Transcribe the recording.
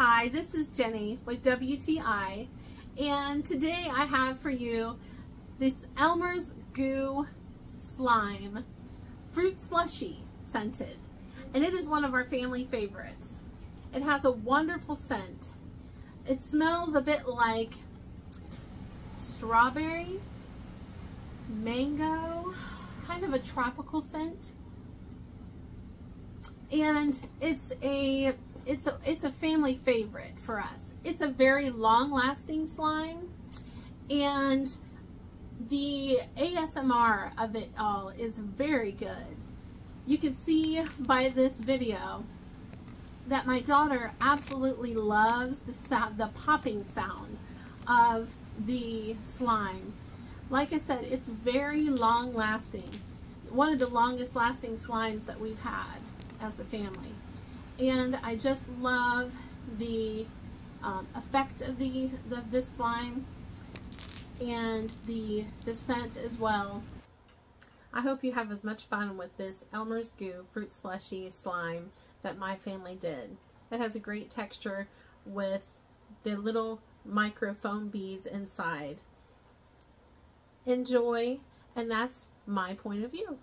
Hi, this is Jenny with WTI, and today I have for you this Elmer's Gue Slime Fruit Slushie scented, and it is one of our family favorites. It has a wonderful scent. It smells a bit like strawberry, mango, kind of a tropical scent, and it's a family favorite for us. It's a very long-lasting slime, and the ASMR of it all is very good. You can see by this video that my daughter absolutely loves the popping sound of the slime. Like I said, it's very long-lasting. One of the longest lasting slimes that we've had as a family. And I just love the effect of this slime and the scent as well. I hope you have as much fun with this Elmer's Gue Fruit Slushie slime that my family did. It has a great texture with the little microfoam beads inside. Enjoy, and that's my point of view.